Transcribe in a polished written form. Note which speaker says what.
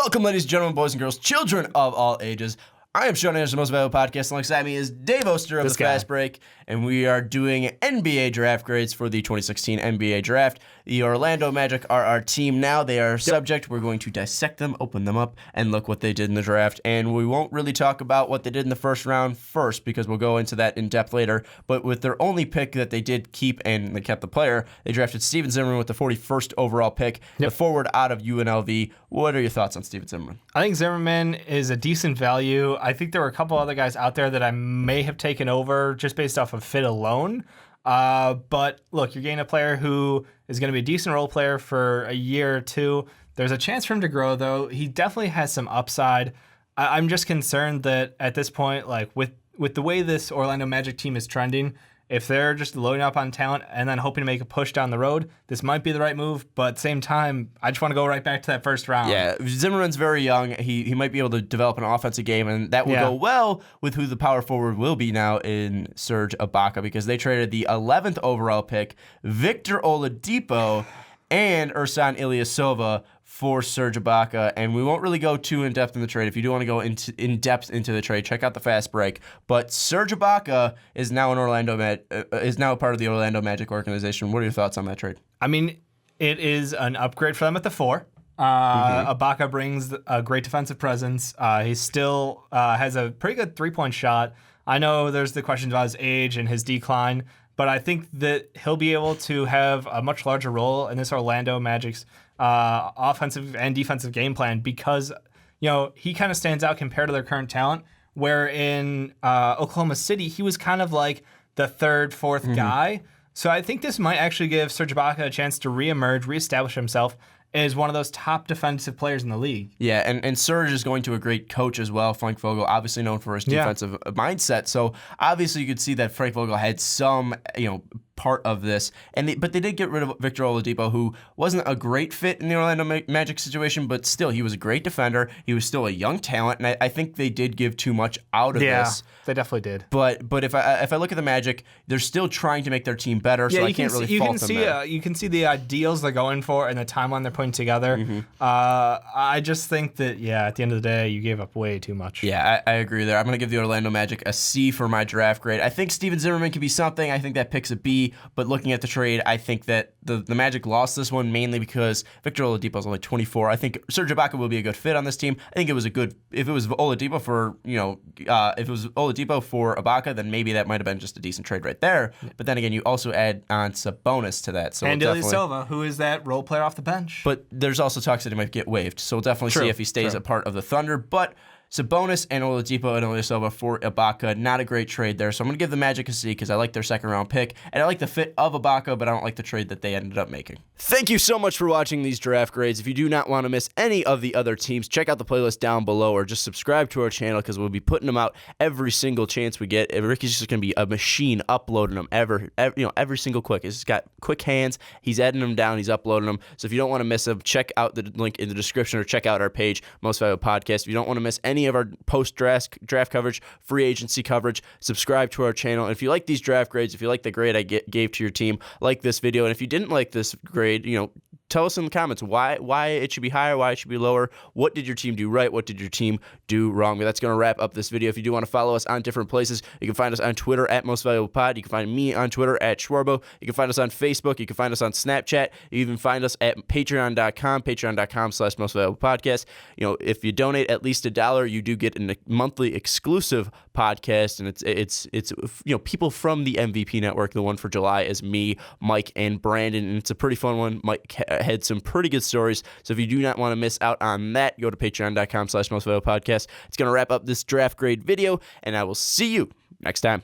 Speaker 1: Welcome, ladies and gentlemen, boys and girls, children of all ages. I am Sean Anderson, Most Valuable Podcast, and alongside me is Dave Oster of the Fast Break, and we are doing NBA draft grades for the 2016 NBA Draft. The Orlando Magic are our team now. They are subject. We're going to dissect them, open them up, and look what they did in the draft. And we won't really talk about what they did in the first round first, because we'll go into that in depth later. But with their only pick that they did keep, and they kept the player, they drafted Steven Zimmerman with the 41st overall pick, the forward out of UNLV. What are your thoughts on Steven Zimmerman?
Speaker 2: I think Zimmerman is a decent value. I think there were a couple other guys out there that I may have taken over just based off of fit alone. But look, you're getting a player who is going to be a decent role player for a year or two. There's a chance for him to grow, though. He definitely has some upside. I'm just concerned that at this point, like with the way this Orlando Magic team is trending, if they're just loading up on talent and then hoping to make a push down the road, this might be the right move. But at the same time, I just want to go right back to that first round.
Speaker 1: Yeah, Zimmerman's very young. He might be able to develop an offensive game, and that will go well with who the power forward will be now in Serge Ibaka, because they traded the 11th overall pick, Victor Oladipo, and Ersan Ilyasova for Serge Ibaka, and we won't really go too in-depth in the trade. If you do want to go in-depth into the trade, check out the Fast Break. But Serge Ibaka is now a part of the Orlando Magic organization. What are your thoughts on that trade?
Speaker 2: I mean, it is an upgrade for them at the 4. Ibaka brings a great defensive presence. He still has a pretty good three-point shot. I know there's the questions about his age and his decline, but I think that he'll be able to have a much larger role in this Orlando Magic's offensive and defensive game plan, because he kind of stands out compared to their current talent, where in Oklahoma City he was kind of like the third, fourth guy. So I think this might actually give Serge Ibaka a chance to reemerge, reestablish himself as one of those top defensive players in the league. Yeah, and Serge is going to a great coach as well, Frank Vogel, obviously known for his defensive mindset. So obviously you could see that Frank Vogel had some, part of this, but they did get rid of Victor Oladipo, who wasn't a great fit in the Orlando Magic situation, but still, he was a great defender. He was still a young talent, and I think they did give too much out of this. Yeah, they definitely did.
Speaker 1: But if I look at the Magic, they're still trying to make their team better, so I can't really fault them there.
Speaker 2: You can see the ideals they're going for and the timeline they're putting together. I just think that, at the end of the day, you gave up way too much.
Speaker 1: Yeah, I agree there. I'm going to give the Orlando Magic a C for my draft grade. I think Steven Zimmerman could be something. I think that pick's a B. But looking at the trade, I think that the Magic lost this one mainly because Victor Oladipo is only 24. I think Serge Ibaka will be a good fit on this team. I think it was if it was Oladipo for Ibaka, then maybe that might have been just a decent trade right there. But then again, you also add on Sabonis to that. So
Speaker 2: and Ilyasova, who is that role player off the bench.
Speaker 1: But there's also talks that he might get waived. So we'll definitely see if he stays a part of the Thunder. But Sabonis and Oladipo and Ilyasova for Ibaka, not a great trade there. So I'm going to give the Magic a C because I like their second-round pick, and I like the fit of Ibaka, but I don't like the trade that they ended up making. Thank you so much for watching these draft grades. If you do not want to miss any of the other teams, check out the playlist down below, or just subscribe to our channel because we'll be putting them out every single chance we get. Ricky's just going to be a machine uploading them every single quick. He's got quick hands. He's editing them down. He's uploading them. So if you don't want to miss them, check out the link in the description or check out our page, Most Valuable Podcast. If you don't want to miss any of our post-draft coverage, free agency coverage, subscribe to our channel. And if you like these draft grades, if you like the grade I gave to your team, like this video. And if you didn't like this grade, tell us in the comments why it should be higher, why it should be lower. What did your team do right? What did your team do wrong? But that's going to wrap up this video. If you do want to follow us on different places, you can find us on Twitter at Most Valuable Pod. You can find me on Twitter at Schwarbo. You can find us on Facebook. You can find us on Snapchat. You even find us at patreon.com/Most Valuable Podcast. If you donate at least $1, you do get a monthly exclusive podcast, and it's people from the MVP Network. The one for July is me, Mike, and Brandon, and it's a pretty fun one. Mike had some pretty good stories, so if you do not want to miss out on that, go to patreon.com/Most Valuable Podcast. It's going to wrap up this draft grade video, and I will see you next time.